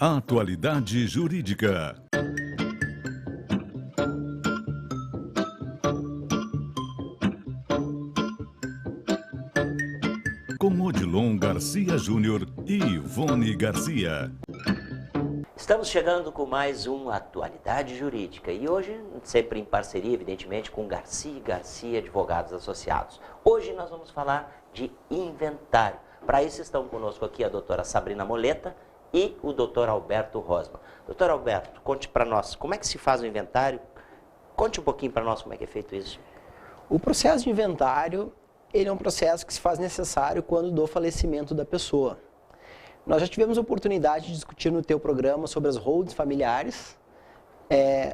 Atualidade Jurídica. Com Odilon Garcia Júnior e Ivone Garcia. Estamos chegando com mais um Atualidade Jurídica e hoje, sempre em parceria, evidentemente, com Garcia Garcia Advogados Associados. Hoje nós vamos falar de inventário. Para isso estão conosco aqui a doutora Sabrina Moleta e o doutor Alberto Rosman. Doutor Alberto, conte para nós como é que se faz o inventário. Conte um pouquinho para nós como é que é feito isso. O processo de inventário, ele é um processo que se faz necessário quando do falecimento da pessoa. Nós já tivemos a oportunidade de discutir no teu programa sobre as holdings familiares,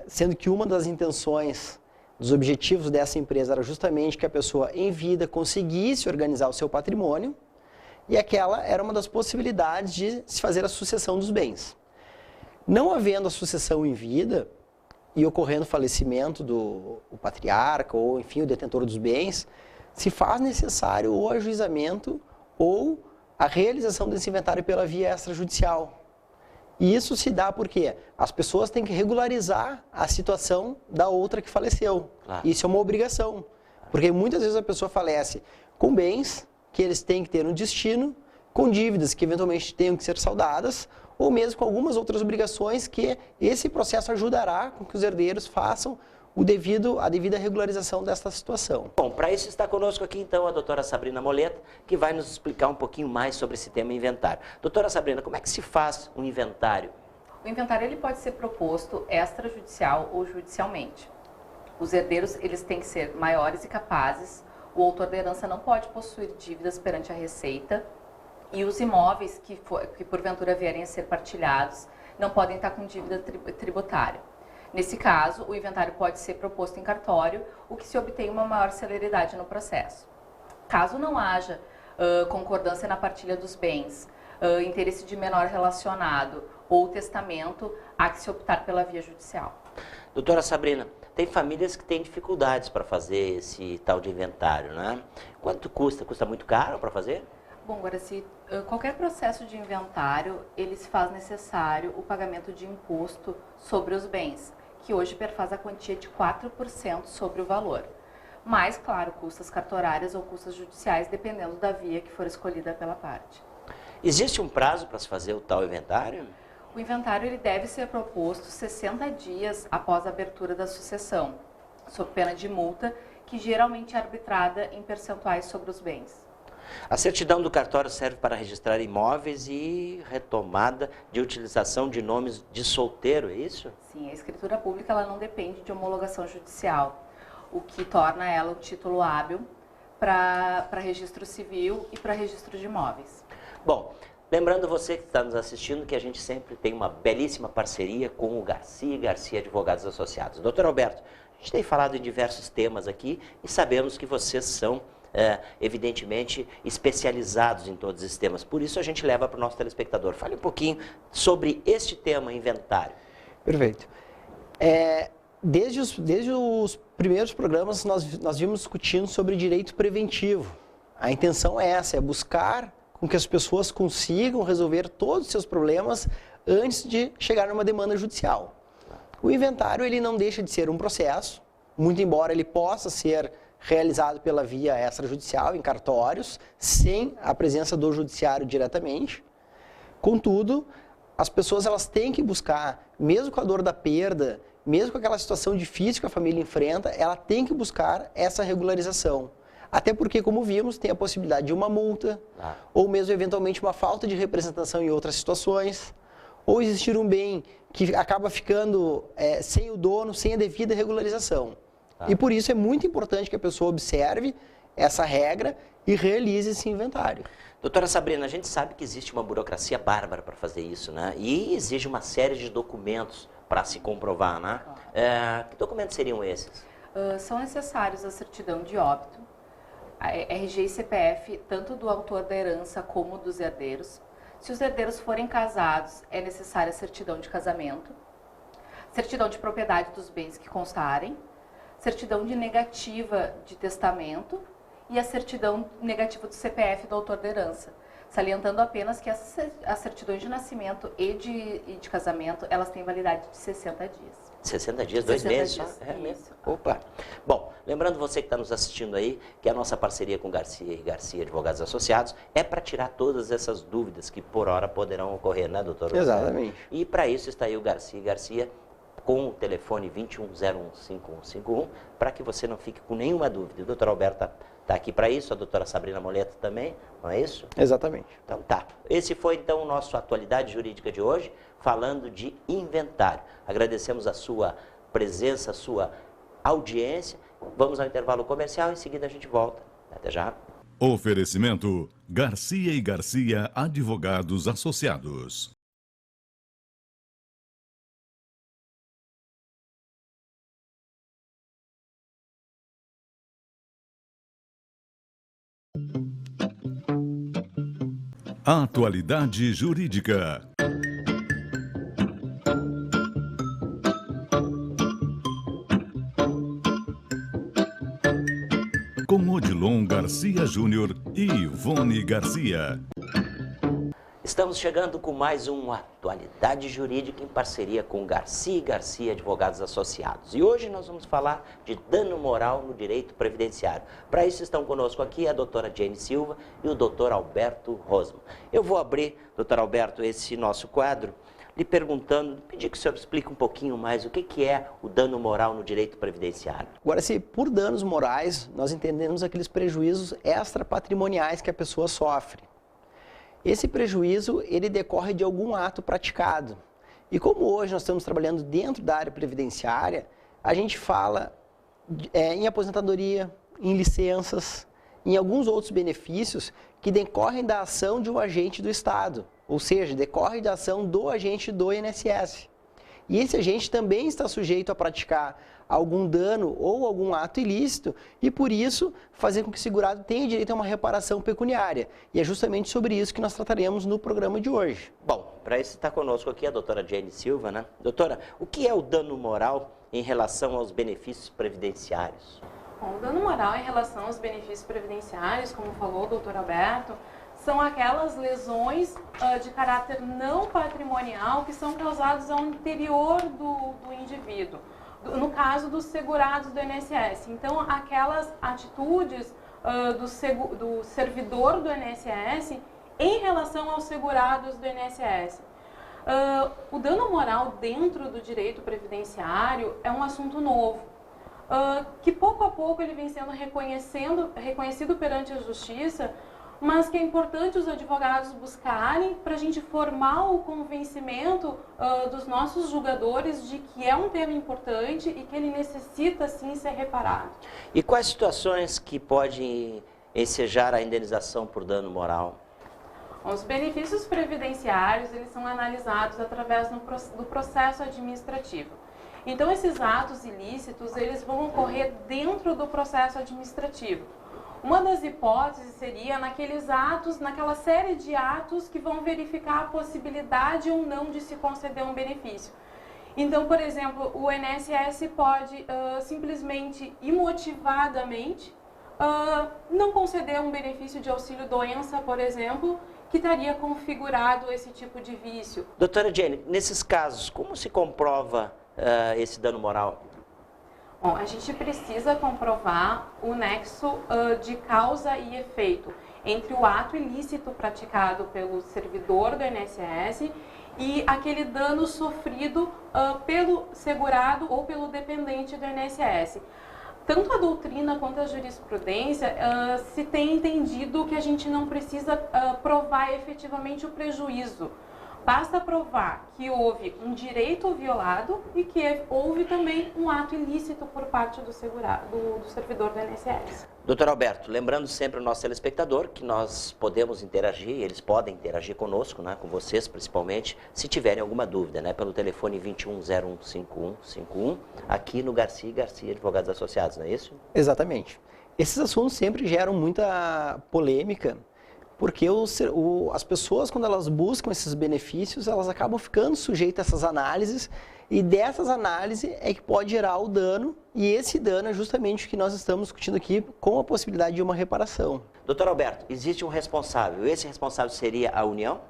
sendo que uma das intenções, dos objetivos dessa empresa era justamente que a pessoa em vida conseguisse organizar o seu patrimônio, e aquela era uma das possibilidades de se fazer a sucessão dos bens. Não havendo a sucessão em vida e ocorrendo o falecimento do patriarca ou, enfim, o detentor dos bens, se faz necessário o ajuizamento ou a realização desse inventário pela via extrajudicial. E isso se dá porque as pessoas têm que regularizar a situação da outra que faleceu. Claro. Isso é uma obrigação, porque muitas vezes a pessoa falece com bens que eles têm que ter um destino, com dívidas que eventualmente tenham que ser saldadas, ou mesmo com algumas outras obrigações que esse processo ajudará com que os herdeiros façam a devida regularização desta situação. Bom, para isso está conosco aqui então a doutora Sabrina Moleta, que vai nos explicar um pouquinho mais sobre esse tema inventário. Doutora Sabrina, como é que se faz um inventário? O inventário ele pode ser proposto extrajudicial ou judicialmente. Os herdeiros eles têm que ser maiores e capazes, o autor da herança não pode possuir dívidas perante a Receita e os imóveis que porventura vierem a ser partilhados não podem estar com dívida tributária. Nesse caso, o inventário pode ser proposto em cartório, o que se obtém uma maior celeridade no processo. Caso não haja concordância na partilha dos bens, interesse de menor relacionado ou testamento, há que se optar pela via judicial. Doutora Sabrina, tem famílias que têm dificuldades para fazer esse tal de inventário, né? Quanto custa? Custa muito caro para fazer? Bom, agora, se qualquer processo de inventário, ele se faz necessário o pagamento de imposto sobre os bens, que hoje perfaz a quantia de 4% sobre o valor. Mas, claro, custas cartorárias ou custas judiciais, dependendo da via que for escolhida pela parte. Existe um prazo para se fazer o tal inventário? O inventário ele deve ser proposto 60 dias após a abertura da sucessão, sob pena de multa, que geralmente é arbitrada em percentuais sobre os bens. A certidão do cartório serve para registrar imóveis e retomada de utilização de nomes de solteiro, é isso? Sim, a escritura pública ela não depende de homologação judicial, o que torna ela um título hábil para registro civil e para registro de imóveis. Bom, lembrando você que está nos assistindo que a gente sempre tem uma belíssima parceria com o Garcia Garcia Advogados Associados. Doutor Alberto, a gente tem falado em diversos temas aqui e sabemos que vocês são evidentemente especializados em todos esses temas. Por isso a gente leva para o nosso telespectador. Fale um pouquinho sobre este tema, inventário. Perfeito. Desde os primeiros programas nós vimos discutindo sobre direito preventivo. A intenção é essa, é buscar com que as pessoas consigam resolver todos os seus problemas antes de chegar numa demanda judicial. O inventário ele não deixa de ser um processo, muito embora ele possa ser realizado pela via extrajudicial, em cartórios, sem a presença do judiciário diretamente. Contudo, as pessoas elas têm que buscar, mesmo com a dor da perda, mesmo com aquela situação difícil que a família enfrenta, ela tem que buscar essa regularização. Até porque, como vimos, tem a possibilidade de uma multa, ou mesmo eventualmente uma falta de representação em outras situações, ou existir um bem que acaba ficando sem o dono, sem a devida regularização. E por isso é muito importante que a pessoa observe essa regra e realize esse inventário. Doutora Sabrina, a gente sabe que existe uma burocracia bárbara para fazer isso, né? E exige uma série de documentos para se comprovar, né? Que documentos seriam esses? São necessários a certidão de óbito, a RG e CPF, tanto do autor da herança como dos herdeiros. Se os herdeiros forem casados, é necessária a certidão de casamento, certidão de propriedade dos bens que constarem, certidão de negativa de testamento e a certidão negativa do CPF do autor da herança. Salientando apenas que as certidões de nascimento e de casamento, elas têm validade de 60 dias. 60 dias, 2 meses? Dias. É mesmo? Opa! Bom, lembrando você que está nos assistindo aí, que a nossa parceria com Garcia e Garcia Advogados Associados é para tirar todas essas dúvidas que por hora poderão ocorrer, né, doutor? Exatamente. E para isso está aí o Garcia e Garcia com o telefone 21015151, para que você não fique com nenhuma dúvida. O doutor Alberto está aqui para isso, a doutora Sabrina Moleto também, não é isso? Exatamente. Então tá. Esse foi então o nosso Atualidade Jurídica de hoje, falando de inventário. Agradecemos a sua presença, a sua audiência. Vamos ao intervalo comercial, em seguida a gente volta. Até já. Oferecimento Garcia e Garcia Advogados Associados. Atualidade Jurídica. Com Odilon Garcia Júnior e Ivone Garcia. Estamos chegando com mais uma Atualidade Jurídica em parceria com Garcia e Garcia Advogados Associados. E hoje nós vamos falar de dano moral no direito previdenciário. Para isso estão conosco aqui a doutora Jane Silva e o doutor Alberto Rosman. Eu vou abrir, doutor Alberto, esse nosso quadro, lhe perguntando, pedir que o senhor explique um pouquinho mais o que é o dano moral no direito previdenciário. Agora, se por danos morais, nós entendemos aqueles prejuízos extrapatrimoniais que a pessoa sofre. Esse prejuízo, ele decorre de algum ato praticado. E como hoje nós estamos trabalhando dentro da área previdenciária, a gente fala em aposentadoria, em licenças, em alguns outros benefícios que decorrem da ação de um agente do Estado, ou seja, decorre da ação do agente do INSS. E esse agente também está sujeito a praticar algum dano ou algum ato ilícito e, por isso, fazer com que o segurado tenha direito a uma reparação pecuniária. E é justamente sobre isso que nós trataremos no programa de hoje. Bom, para isso está conosco aqui a doutora Jane Silva, né? Doutora, o que é o dano moral em relação aos benefícios previdenciários? Bom, o dano moral em relação aos benefícios previdenciários, como falou o doutor Alberto, são aquelas lesões de caráter não patrimonial que são causadas ao interior do indivíduo. No caso dos segurados do INSS. Então, aquelas atitudes do servidor do INSS em relação aos segurados do INSS. O dano moral dentro do direito previdenciário é um assunto novo, que pouco a pouco ele vem sendo reconhecido perante a justiça, mas que é importante os advogados buscarem para a gente formar o convencimento dos nossos julgadores de que é um tema importante e que ele necessita, sim, ser reparado. E quais situações que podem ensejar a indenização por dano moral? Os benefícios previdenciários, eles são analisados através do processo administrativo. Então, esses atos ilícitos, eles vão ocorrer dentro do processo administrativo. Uma das hipóteses seria naqueles atos, naquela série de atos que vão verificar a possibilidade ou não de se conceder um benefício. Então, por exemplo, o INSS pode simplesmente, imotivadamente, não conceder um benefício de auxílio-doença, por exemplo, que estaria configurado esse tipo de vício. Doutora Jane, nesses casos, como se comprova esse dano moral? Bom, a gente precisa comprovar o nexo de causa e efeito entre o ato ilícito praticado pelo servidor do INSS e aquele dano sofrido pelo segurado ou pelo dependente do INSS. Tanto a doutrina quanto a jurisprudência se tem entendido que a gente não precisa provar efetivamente o prejuízo. Basta provar que houve um direito violado e que houve também um ato ilícito por parte do servidor do INSS. Doutor Alberto, lembrando sempre o nosso telespectador que nós podemos interagir, eles podem interagir conosco, né, com vocês principalmente, se tiverem alguma dúvida, né, pelo telefone 21015151, aqui no Garcia e Garcia Advogados Associados, não é isso? Exatamente. Esses assuntos sempre geram muita polêmica, Porque as pessoas, quando elas buscam esses benefícios, elas acabam ficando sujeitas a essas análises, e dessas análises é que pode gerar o dano, e esse dano é justamente o que nós estamos discutindo aqui, com a possibilidade de uma reparação. Doutor Alberto, existe um responsável. Esse responsável seria a União?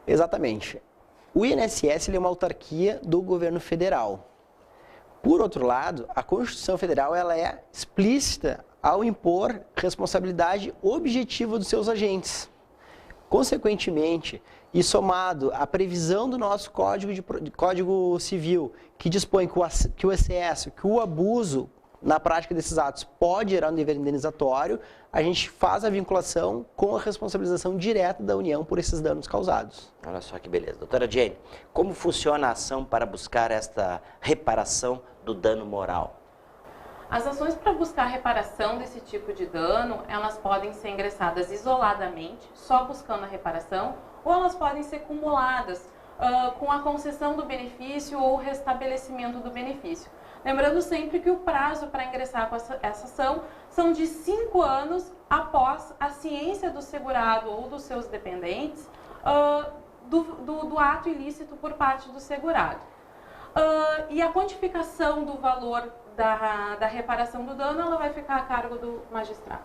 Exatamente. O INSS ele é uma autarquia do governo federal. Por outro lado, a Constituição Federal ela é explícita ao impor responsabilidade objetiva dos seus agentes. Consequentemente, e somado à previsão do nosso Código Civil, que dispõe que o excesso, que o abuso na prática desses atos pode gerar um dever indenizatório, a gente faz a vinculação com a responsabilização direta da União por esses danos causados. Olha só que beleza. Doutora Jane, como funciona a ação para buscar esta reparação do dano moral? As ações para buscar reparação desse tipo de dano, elas podem ser ingressadas isoladamente, só buscando a reparação, ou elas podem ser cumuladas com a concessão do benefício ou o restabelecimento do benefício. Lembrando sempre que o prazo para ingressar com essa ação são de 5 anos após a ciência do segurado ou dos seus dependentes do ato ilícito por parte do segurado. E a quantificação do valor da reparação do dano, ela vai ficar a cargo do magistrado.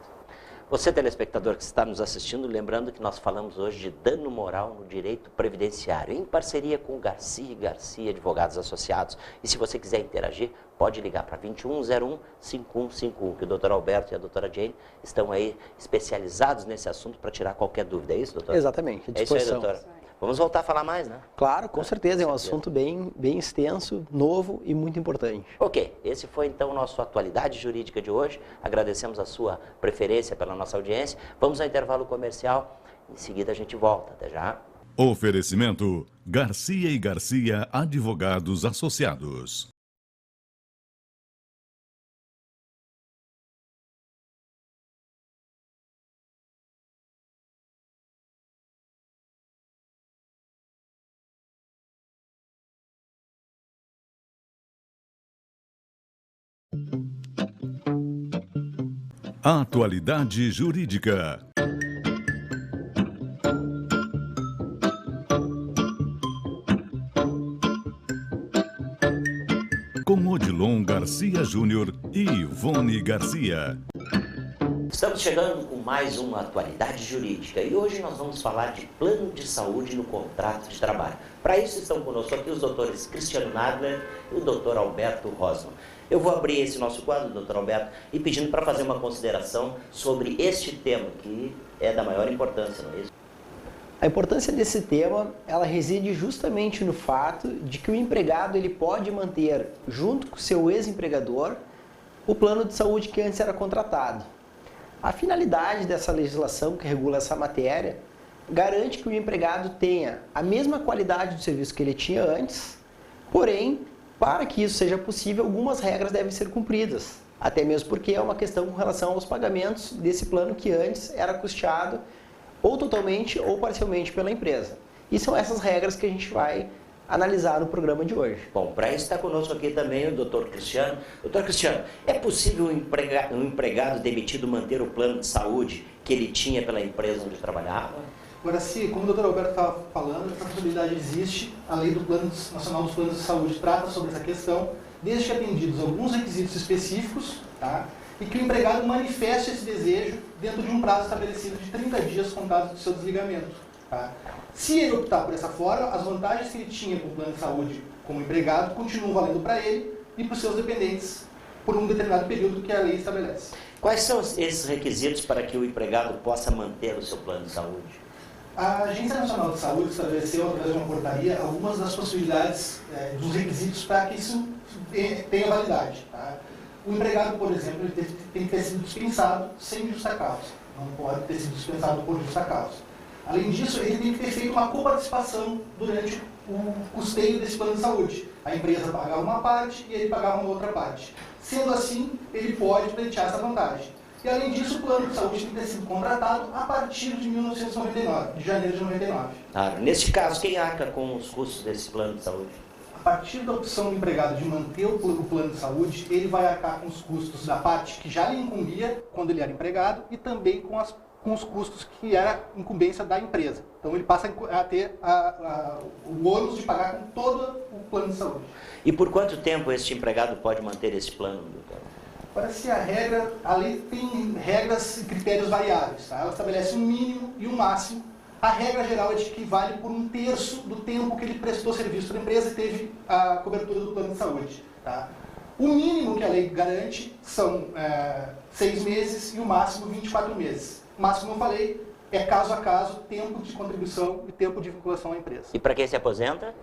Você, telespectador que está nos assistindo, lembrando que nós falamos hoje de dano moral no direito previdenciário, em parceria com o Garcia e Garcia Advogados Associados. E se você quiser interagir, pode ligar para 2101-5151, que o doutor Alberto e a doutora Jane estão aí especializados nesse assunto para tirar qualquer dúvida. É isso, doutor? Exatamente, à disposição. É isso aí, doutora. Vamos voltar a falar mais, né? Claro, com certeza. É um assunto bem extenso, novo e muito importante. Ok, esse foi então o nosso Atualidade Jurídica de hoje. Agradecemos a sua preferência pela nossa audiência. Vamos ao intervalo comercial. Em seguida a gente volta. Até já. Oferecimento Garcia e Garcia Advogados Associados. Atualidade Jurídica. Com Odilon Garcia Júnior e Ivone Garcia. Estamos chegando com mais uma Atualidade Jurídica e hoje nós vamos falar de plano de saúde no contrato de trabalho. Para isso estão conosco aqui os doutores Cristiano Nadler e o doutor Alberto Rosman. Eu vou abrir esse nosso quadro, doutor Alberto, e pedindo para fazer uma consideração sobre este tema, que é da maior importância, não é isso? A importância desse tema, ela reside justamente no fato de que o empregado ele pode manter, junto com o seu ex-empregador, o plano de saúde que antes era contratado. A finalidade dessa legislação que regula essa matéria garante que o empregado tenha a mesma qualidade do serviço que ele tinha antes, porém, para que isso seja possível, algumas regras devem ser cumpridas, até mesmo porque é uma questão com relação aos pagamentos desse plano que antes era custeado ou totalmente ou parcialmente pela empresa. E são essas regras que a gente vai analisar no programa de hoje. Bom, para isso está conosco aqui também o doutor Cristiano. Doutor Cristiano, é possível um empregado demitido manter o plano de saúde que ele tinha pela empresa onde trabalhava? Agora, como o doutor Alberto estava falando, essa possibilidade existe. A Lei do Plano Nacional dos Planos de Saúde trata sobre essa questão, desde que atendidos alguns requisitos específicos, tá? E que o empregado manifeste esse desejo dentro de um prazo estabelecido de 30 dias contados do seu desligamento. Tá? Se ele optar por essa forma, as vantagens que ele tinha com o plano de saúde como empregado continuam valendo para ele e para os seus dependentes por um determinado período que a lei estabelece. Quais são esses requisitos para que o empregado possa manter o seu plano de saúde? A Agência Nacional de Saúde estabeleceu, através de uma portaria, algumas das possibilidades dos requisitos para que isso tenha validade. Tá? O empregado, por exemplo, ele tem que ter sido dispensado sem justa causa. Não pode ter sido dispensado por justa causa. Além disso, ele tem que ter feito uma coparticipação durante o custeio desse plano de saúde. A empresa pagava uma parte e ele pagava uma outra parte. Sendo assim, ele pode pleitear essa vantagem. E além disso, o plano de saúde tem que ter sido contratado a partir de 1999, de janeiro de 99. Neste caso, quem arca com os custos desse plano de saúde? A partir da opção do empregado de manter o plano de saúde, ele vai arcar com os custos da parte que já lhe incumbia quando ele era empregado e também com as com os custos que era incumbência da empresa. Então ele passa a ter o ônus de pagar com todo o plano de saúde. E por quanto tempo este empregado pode manter esse plano, doutor? Agora, se a lei tem regras e critérios variáveis, tá? Ela estabelece um mínimo e um máximo. A regra geral é de que vale por 1/3 do tempo que ele prestou serviço para a empresa e teve a cobertura do plano de saúde. Tá? O mínimo que a lei garante são 6 meses e o máximo 24 meses. O máximo, como eu falei, é caso a caso, tempo de contribuição e tempo de vinculação à empresa. E para quem se aposenta?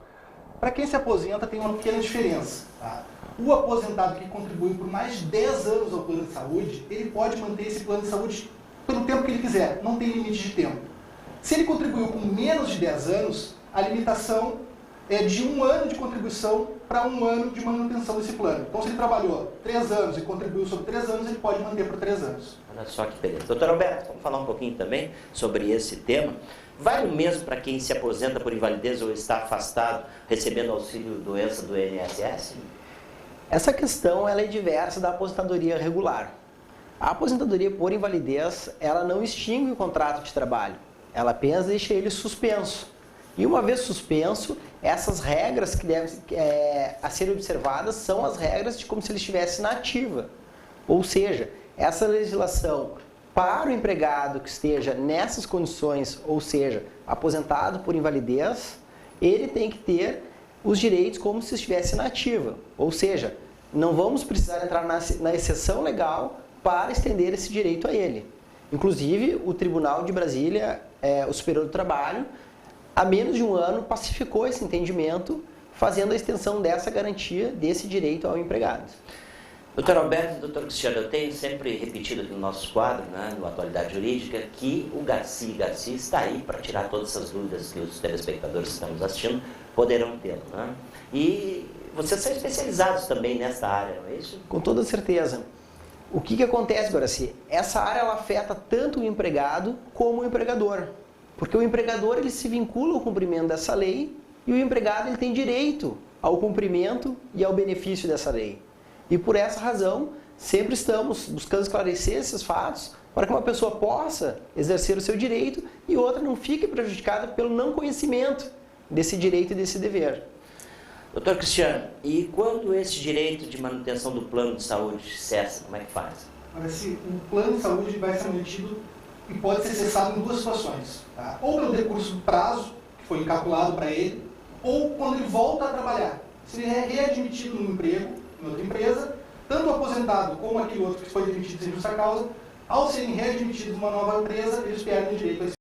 Para quem se aposenta tem uma pequena diferença. Tá? O aposentado que contribui por mais de 10 anos ao plano de saúde, ele pode manter esse plano de saúde pelo tempo que ele quiser, não tem limite de tempo. Se ele contribuiu com menos de 10 anos, a limitação é de 1 ano de contribuição para 1 ano de manutenção desse plano. Então, se ele trabalhou 3 anos e contribuiu sobre 3 anos, ele pode manter por 3 anos. Olha só que beleza. Doutor Alberto, vamos falar um pouquinho também sobre esse tema. Vale o mesmo para quem se aposenta por invalidez ou está afastado, recebendo auxílio doença do INSS? Essa questão ela é diversa da aposentadoria regular. A aposentadoria por invalidez, ela não extingue o contrato de trabalho. Ela apenas deixa ele suspenso. E uma vez suspenso, essas regras que devem a serem observadas são as regras de como se ele estivesse na ativa. Ou seja, essa legislação para o empregado que esteja nessas condições, ou seja, aposentado por invalidez, ele tem que ter os direitos como se estivesse na ativa. Ou seja, não vamos precisar entrar na exceção legal para estender esse direito a ele. Inclusive, o Tribunal de Brasília, o Superior do Trabalho, há menos de 1 ano, pacificou esse entendimento, fazendo a extensão dessa garantia, desse direito ao empregado. Doutor Alberto e doutor Cristiano, eu tenho sempre repetido aqui no nosso quadro, né, no Atualidade Jurídica, que o Garcia está aí para tirar todas essas dúvidas que os telespectadores que estão nos assistindo poderão ter. Né? E vocês são especializados também nessa área, não é isso? Com toda certeza. O que acontece, Guaraci? Essa área ela afeta tanto o empregado como o empregador. Porque o empregador ele se vincula ao cumprimento dessa lei e o empregado ele tem direito ao cumprimento e ao benefício dessa lei. E por essa razão, sempre estamos buscando esclarecer esses fatos para que uma pessoa possa exercer o seu direito e outra não fique prejudicada pelo não conhecimento desse direito e desse dever. Doutor Cristiano, e quando esse direito de manutenção do plano de saúde cessa, como é que faz? Olha, se o plano de saúde vai ser mantido e pode ser cessado em 2 situações. Tá? Ou pelo decurso do prazo, que foi calculado para ele, ou quando ele volta a trabalhar. Se ele é readmitido no emprego, em outra empresa, tanto o aposentado como aquele outro que foi demitido sem justa causa, ao serem readmitidos numa nova empresa, eles perdem o direito